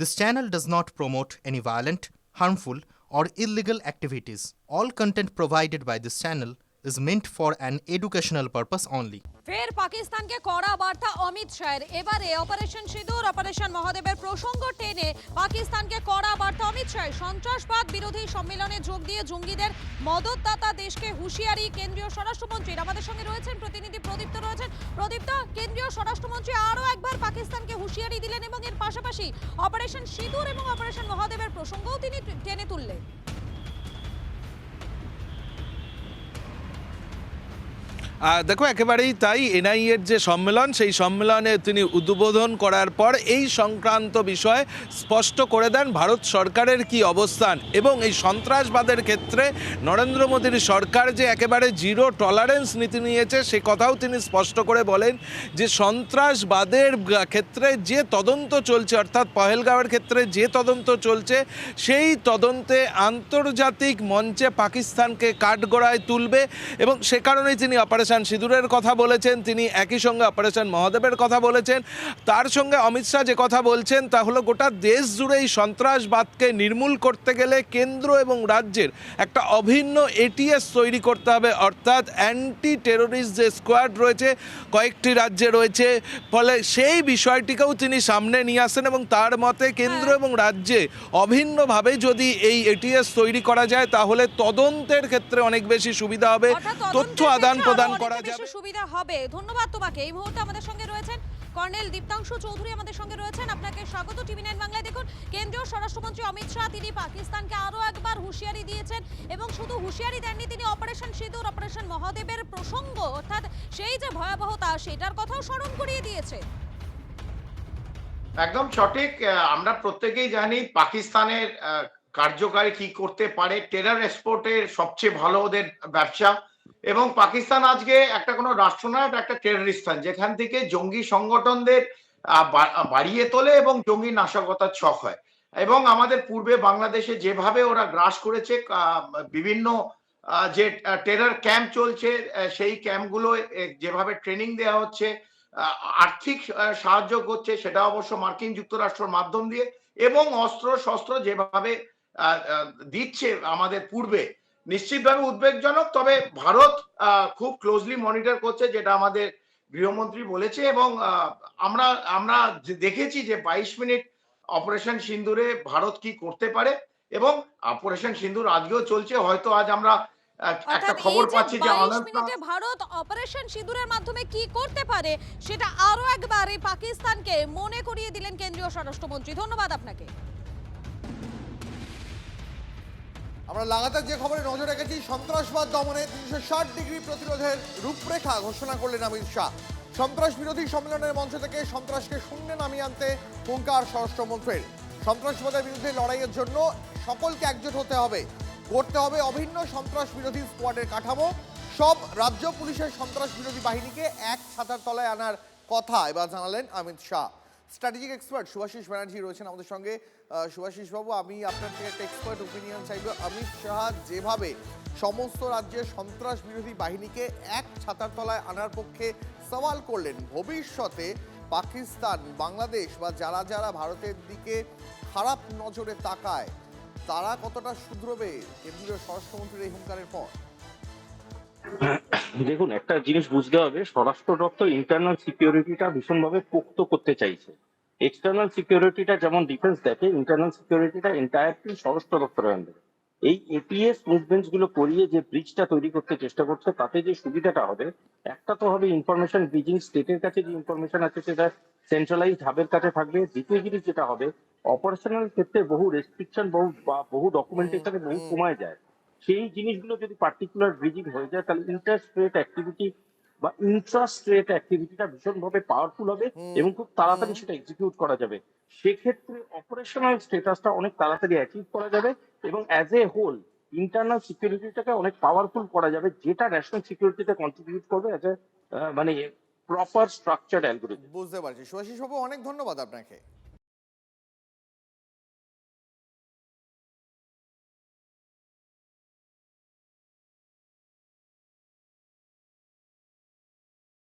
This channel does not promote any violent, harmful, or illegal activities. All content provided by this channel is meant for an educational purpose only. ফের পাকিস্তানকে কড়া বার্তা অমিত শাহের। এবারে operation সিঁদুর, operation মহাদেবের প্রসঙ্গ টেনে পাকিস্তানকে কড়া বার্তা অমিত শাহের। সন্ত্রাসবাদ বিরোধী সম্মেলনে যোগ দিয়ে জঙ্গিদের মদতদাতা দেশকে হুঁশিয়ারি কেন্দ্রীয় স্বরাষ্ট্রমন্ত্রীর। আমাদের সঙ্গে রয়েছেন প্রতিনিধি প্রদীপ্ত রয়েছেন। প্রদীপ্ত, কেন্দ্রীয় স্বরাষ্ট্রমন্ত্রী আরও একবার পাকিস্তানকে হুঁশিয়ারি দিলেন এবং এর পাশাপাশি অপারেশন সিঁদুর এবং অপারেশন মহাদেবের প্রসঙ্গও তিনি টেনে তুললেন। দেখো, একেবারেই তাই। এনআইএর যে সম্মেলন, সেই সম্মেলনে তিনি উদ্বোধন করার পর এই সংক্রান্ত বিষয়ে স্পষ্ট করে দেন ভারত সরকারের কি অবস্থান এবং এই সন্ত্রাসবাদের ক্ষেত্রে নরেন্দ্র মোদীর সরকার যে একেবারে জিরো টলারেন্স নীতি নিয়েছে সে কথাও তিনি স্পষ্ট করে বলেন যে সন্ত্রাসবাদের ক্ষেত্রে যে তদন্ত চলছে, অর্থাৎ পহেলগাঁওয়ের ক্ষেত্রে যে তদন্ত চলছে সেই তদন্তে আন্তর্জাতিক মঞ্চে পাকিস্তানকে কাঠগড়ায় তুলবে এবং সে কারণেই তিনি অপারেশন সিঁদুরের কথা বলেছেন। তিনি একই সঙ্গে অপারেশন মহাদেবের কথা বলেছেন। তার সঙ্গে অমিত শাহ যে কথা বলছেন তা হলো গোটা দেশ জুড়ে এই সন্ত্রাসবাদকে নির্মূল করতে গেলে কেন্দ্র এবং রাজ্যের একটা অভিন্ন এটিএস তৈরি করতে হবে, অর্থাৎ অ্যান্টি টেরোরিস্ট যে স্কোয়াড রয়েছে কয়েকটি রাজ্যে রয়েছে, ফলে সেই বিষয়টিকেও তিনি সামনে নিয়ে আসেন এবং তার মতে কেন্দ্র এবং রাজ্যে অভিন্নভাবে যদি এই এটিএস তৈরি করা যায় তাহলে তদন্তের ক্ষেত্রে অনেক বেশি সুবিধা হবে, তথ্য আদান প্রদান করা যাবে, সুবিধা হবে। ধন্যবাদ তোমাকে। এই মুহূর্তে আমাদের সঙ্গে রয়েছেন কর্নেল দীপ্তাংশু চৌধুরী, আমাদের সঙ্গে রয়েছেন। আপনাকে স্বাগত টিভি9 বাংলায়। দেখুন, কেন্দ্রীয় স্বরাষ্ট্রমন্ত্রী অমিত শাহ তিনি পাকিস্তানকে আরও একবার হুঁশিয়ারি দিয়েছেন এবং শুধু হুঁশিয়ারি দেননি, তিনি অপারেশন সিঁদুর, অপারেশন মহাদেবের প্রসঙ্গ অর্থাৎ সেই যে ভয়াবহতা সেটার কথাও স্মরণ করিয়ে দিয়েছে। একদম সঠিক। আমরা প্রত্যেকেই জানি পাকিস্তানের কার্যকারী কি করতে পারে। টেরর এক্সপোর্টের সবচেয়ে ভালো ওদের ব্যবসা এবং পাকিস্তান আজকে একটা কোনো রাষ্ট্র নয়, একটা টেররিস্তান যেখান থেকে জঙ্গি সংগঠনদের বাড়িয়ে তোলে এবং জঙ্গি নাশকতার ছক হয়। এবং আমাদের পূর্বে বাংলাদেশে যেভাবে ওরা গ্রাস করেছে, বিভিন্ন যে টেরর ক্যাম্প চলছে সেই ক্যাম্পগুলো যেভাবে ট্রেনিং দেওয়া হচ্ছে, আর্থিক সাহায্য করছে, সেটা অবশ্য মার্কিন যুক্তরাষ্ট্রের মাধ্যম দিয়ে, এবং অস্ত্র শস্ত্র যেভাবে দিচ্ছে আমাদের পূর্বে, নিশ্চিতভাবে উদ্বেগজনক। তবে ভারত খুব ক্লোজলি মনিটর করছে, যেটা আমাদের গৃহমন্ত্রী বলেছে। এবং আমরা দেখেছি যে 22 মিনিট অপারেশন সিন্দুরে ভারত কি করতে পারে এবং অপারেশন সিন্দুর আজকেও চলছে। হয়তো আজ আমরা একটা খবর পাচ্ছি যে 22 মিনিটে ভারত অপারেশন সিঁদুরের মাধ্যমে কি করতে পারে সেটা আরো একবার এই পাকিস্তানকে মনে করিয়ে দিলেন কেন্দ্রীয় স্বরাষ্ট্রমন্ত্রী। ধন্যবাদ আপনাকে। আমরা লাগাতার যে খবরে নজর রেখেছি, সন্ত্রাসবাদ দমনে 360 ডিগ্রি প্রতিরোধের রূপরেখা ঘোষণা করলেন অমিত শাহ। সন্ত্রাস বিরোধী সম্মেলনের মঞ্চ থেকে সন্ত্রাসকে শূন্যে নামিয়ে আনতে হুঙ্কার স্বরাষ্ট্রমন্ত্রীর। সন্ত্রাসবাদের বিরুদ্ধে লড়াইয়ের জন্য সকলকে একজোট হতে হবে, করতে হবে অভিন্ন সন্ত্রাস বিরোধী স্কোয়াডের কাঠামো। সব রাজ্য পুলিশের সন্ত্রাস বিরোধী বাহিনীকে এক ছাতার তলায় আনার কথা এবার জানালেন অমিত শাহ। স্ট্র্যাটেজিক এক্সপার্ট শুভাশিস ব্যানার্জি রয়েছেন আমাদের সঙ্গে। শুভাশিস বাবু, আমি আপনার থেকে একটা এক্সপার্ট ওপিনিয়ন চাইব। অমিত শাহ যেভাবে সমস্ত রাজ্যের সন্ত্রাস বিরোধী বাহিনীকে এক ছাতার তলায় আনার পক্ষে সওয়াল করলেন, ভবিষ্যতে পাকিস্তান, বাংলাদেশ বা যারা যারা ভারতের দিকে খারাপ নজরে তাকায় তারা কতটা শুধরবে কেন্দ্রীয় স্বরাষ্ট্রমন্ত্রীর এই হুঙ্কারের পর? দেখুন, একটা জিনিস বুঝতে হবে, স্বরাষ্ট্র দপ্তর ইন্টারনাল সিকিউরিটিটা ভীষণভাবে পোক্ত করতে চাইছে। এক্সটার্নাল সিকিউরিটিটা যেমন ডিফেন্স দেখে, ইন্টারনাল সিকিউরিটিটা এন্টায়ারলি স্বরাষ্ট্র দপ্তরের আন্ডারে। এই এপিএস মুভমেন্টস গুলো করিয়ে যে ব্রিজটা তৈরি করতে চেষ্টা করছে তাতে যে সুবিধাটা হবে, একটা তো হবে ইনফরমেশন ব্রিজিং, স্টেটের কাছে যে ইনফরমেশন আছে সেটা সেন্ট্রালাইজড হাবের কাছে থাকবে। দ্বিতীয় জিনিস যেটা হবে, অপারেশনাল ক্ষেত্রে বহু রেস্ট্রিকশন বহু ডকুমেন্টেশনে বহু কমায় যায়। সেই জিনিসগুলো যদি পার্টিকুলার ব্রিজিং হয়ে যায় তাহলে ইন্টারস্টেট অ্যাক্টিভিটি বা ইন্ট্রাস্টেট অ্যাক্টিভিটিটা ভীষণভাবে পাওয়ারফুল হবে এবং খুব তাড়াতাড়ি সেটা এক্সিকিউট করা যাবে। সেক্ষেত্রে অপারেশনাল স্ট্যাটাসটা অনেক তাড়াতাড়ি অ্যাচিভ করা যাবে এবং অ্যাজ এ হোল ইন্টারনাল সিকিউরিটিটাকে অনেক পাওয়ারফুল করা যাবে, যেটা ন্যাশনাল সিকিউরিটিতে কন্ট্রিবিউট করবে অ্যাজ এ মানে প্রপার স্ট্রাকচার্ড অ্যালগরিদম। বুঝতে পারছি। শুভাশিস বাবু, অনেক ধন্যবাদ আপনাকে।